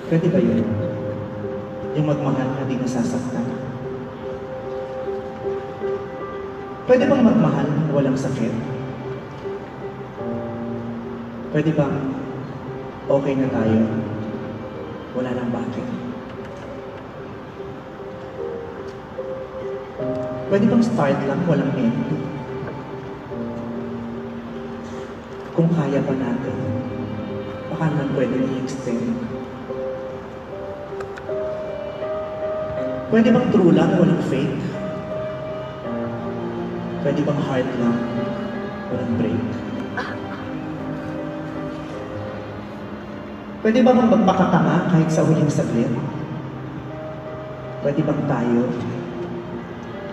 Pwede ba yun? Yung magmahal na di nasasaktan? Pwede bang magmahal na walang sakit? Pwede bang okay na tayo? Wala nang bakit? Pwede bang start lang, walang end? Kung kaya pa natin, baka naman pwede i-extend. Pwede bang true lang, walang fake? Pwede bang heart lang, walang break? Pwede bang magpakatanga kahit sa huling saglit? Pwede bang tayo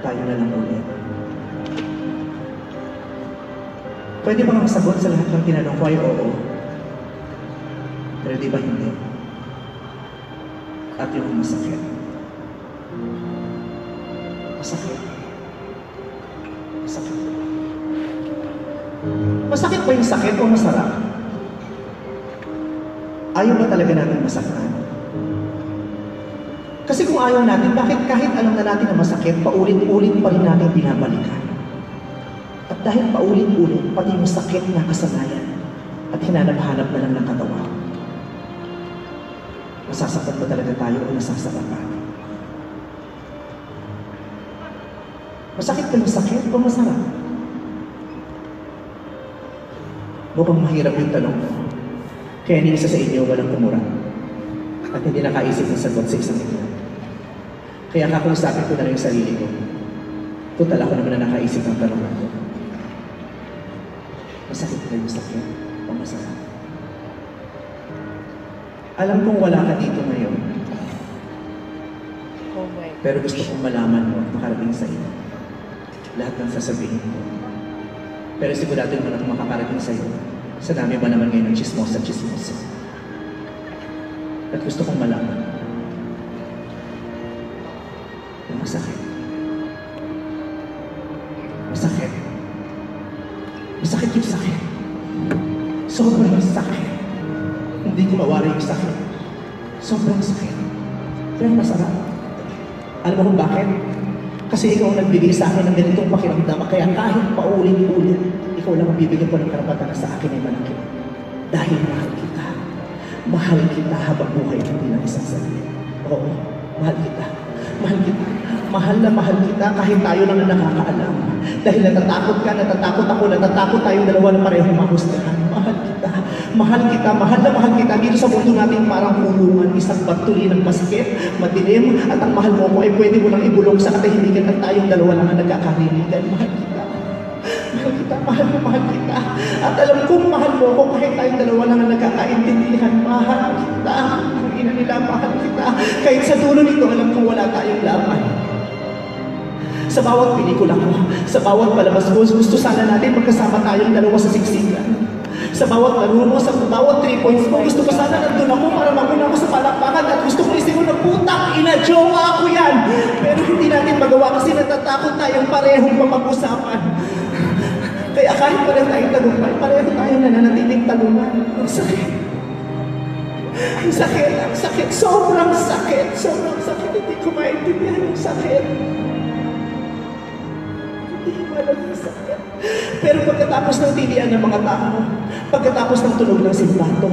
na lang ulit? Pwede bang ang sagot sa lahat ng tinanong ko ay oo? Pero di ba hindi? At yung masakit. Masakit. Masakit. Masakit ba yung sakit o masarap? Ayaw ba talaga natin masaktan? Kasi kung ayaw natin, bakit kahit alam na natin na masakit, paulit-ulit pa rin natin binabalikan? At dahil paulit-ulit, pati yung sakit na kasanayan at hinanap-hanap na lang ng katawan, masasaktan ba talaga tayo o nasasarapan? Masakit ba yung sakit o masarap? Mukhang mahirap yung tanong ko. Kaya ni isa sa inyo walang kumura at hindi nakaisip ng sagot sa isang ito. Kaya kakausapin ko na rin yung sarili ko. Total ako naman na nakaisip ng tanong ko. Masakit ba yung sakit o masarap? Alam kong wala ka dito ngayon. Pero gusto kong malaman mo at makarating sa iyo lahat ng sasabihin ko. Pero sigurado naman ako makakarating sa iyo. Sa dami ba naman ngayon ng chismos at chismos? At gusto kong malaman na masakit. Masakit. Masakit yung sakit. Sobrang sakit. Hindi ko mawari yung sakit. Sobrang sakit. Pero masarap. Alam mo kung bakit? Kasi ikaw ang nagbigay sa akin ng ganitong pakiramdam. Kaya kahit paulit-ulit, ikaw lang ang bibigyan ko ng karapatan na sa akin ay manakit. Dahil mahal kita. Mahal kita habang buhay at hindi lang isang sarili. Oo, mahal kita. Mahal kita. Mahal na mahal kita kahit tayo lang ang nakakaalam. Dahil natatakot ka, natatakot ako, natatakot tayong dalawa na parehong mahusgahan. Mahal kita. Mahal kita. Mahal na mahal kita. Dito sa mundo natin parang kulungan, isang batuli ng masikip, madilim, at ang mahal mo ay pwede mo lang ibulong sa katahimikan at tayong dalawa lang ang nagkakarinigan. Mahal kita. Mahal kita, mahal na mahal kita. At alam kong mahal mo ako kahit tayong dalawa lang ang nagkakaintindihan. Mahal kita. Ang ina nila, mahal kita. Kahit sa dulo nito, alam kong wala tayong laman. Sa bawat pelikula ko, sa bawat palabas ko, gusto sana natin magkasama tayong dalawa sa siksikan. Sa bawat laro mo, sa bawat 3 points mo, gusto ko sana nandun ako para makuna ako sa palakpakan at gusto ko isipin na putang ina, jowa ako yan. Pero hindi natin magawa kasi natatakot tayong parehong mapag-usapan. Kaya kahit wala tayong tagumpay, pareho tayong nananatiling talunan. Ang sakit. Ang sakit, ang sakit. Sobrang sakit. Sobrang sakit. Hindi ko maintindihan yung sakit. Hindi ko alam yung sakit. Pero pagkatapos ng tilian ng mga tao, pagkatapos ng tunog ng simbato,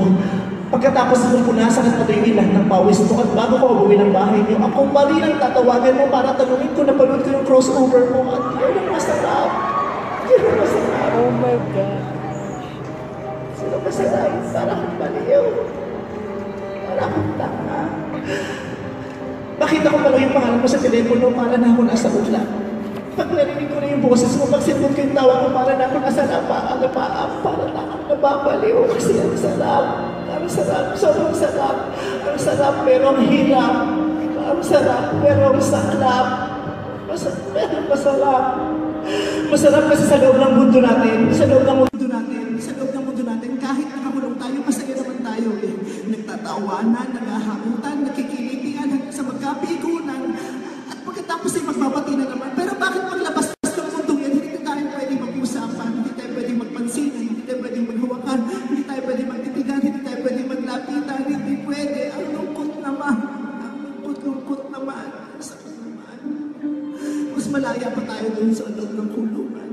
pagkatapos ng punasan at patuyuin lahat ng pawis mo, at bago ko uwi ng bahay niyo, ako pa rin ang tatawagan mo para tanungin ko, napanood ko yung crossover mo, at yun ang masarap. Yun ang masarap. Oh my God. Sino masarap? Para akong baliw. Para akong tanga. Nakita ko pala yung pangalan mo sa telepono para na ako nasa ulan. Pag narinig ko na yung boses mo, pag sinunod ko yung tawa ko, para na ako nasa napaang, para na ako nababaliw. Kasi ang sarap. Ang sarap. Sobrang sarap. Ang sarap pero ang hirap. Ang sarap pero ang saklap. Pero masarap. Masarap kasi sa loob ng mundo natin. Sa loob ng mundo natin. Sa loob ng mundo natin. Kahit nakakulong tayo, masaya naman tayo eh. Nagtatawanan, naghahamutan, nakikilitian hanggang sa magkapikunan. At pagkatapos ay magbabati na naman. Pero bakit maglabas ng mundong yan? Hindi tayo pwedeng mag-usapan, hindi tayo pwedeng magpansinan, hindi tayo pwedeng maghawakan, hindi tayo pwedeng magtitigan, hindi tayo pwedeng maglapitan, hindi pwede. Ang lungkot malaya pa tayo doon sa loob ng kulungan.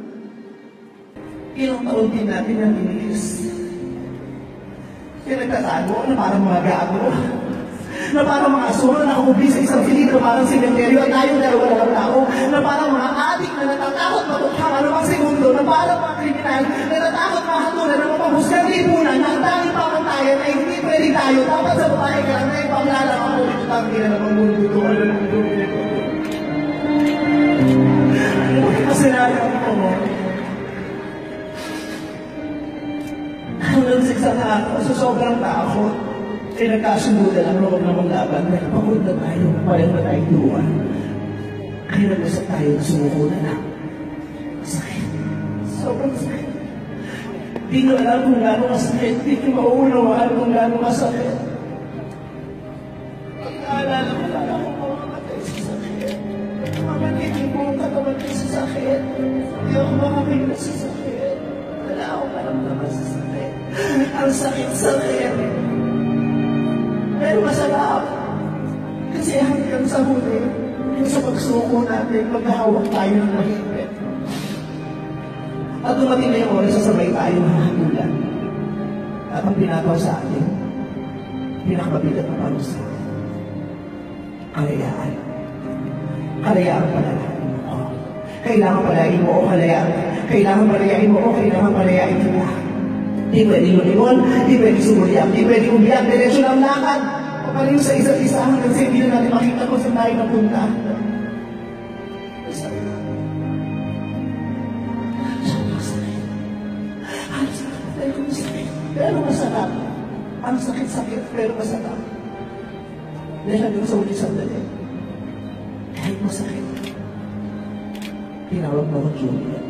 Ilang taon din natin ang inilis. Pinagtatago na parang mga gago. Na parang mga asuro na nakakubli sa isang silid na parang simenteryo at tayong dalawa na lang tao. Na parang mga adik na natatakot matukhang anumang segundo. Na parang mga kriminal na natatakot mahatulan na mapahusgang lipunan na ang tanging pamantayan ay hindi pwede tayo. Dapat sa babae ka lang na ipanglalang ako. Ito ang ina ng mundo ito. Ano ng mundo ito? Ano ba kinasinalang ko mo? Hanggang sa isang araw, sa sobrang takot, ay nagkasundugan ang loob ng maglaban dahil pagod na tayo, pareho na tayong luwan. Kaya nag-usap tayo na sumuko na lang. Sakit. Sobrang sakit. Di ko alam kung gano'ng masakit. Di ko mauunawaan kung gano'ng masakit. Pag-aalala ko lang ako mamamatay sa sakit. Mamamatay yung buong katawan ko sa sakit. Hindi ako makakita sa sakit. Wala akong maramdaman sa sakit. Ang sakit-sakit. Pero masarap. Kasi hanggang sa huli, yung sa pagsuko natin, maghahawak tayo ng mahigpit. At dumating na yung oras sa sabay tayo mahatulan. At ang pinataw sa atin, pinakabigat na parusa. Kalayaan. Kalayaan palalain mo ako. Kailangan palayain mo o kalayaan. Kailangan palayain mo o kailangan palayain kita. Di pwede lumingon, di pwede sumulyak, di pwede umiyak, diretsyo ng lakad. Paparin sa isa't isa hanggang sa hindi na natin makita kung saan tayo napunta. Sobrang sakit. Ang sakit pero masakit. Pero masarap. Ang sakit-sakit pero masarap. Dahil hanggang sa ulit sandali. Kahit masakit. Tinawag mo ko Juliet.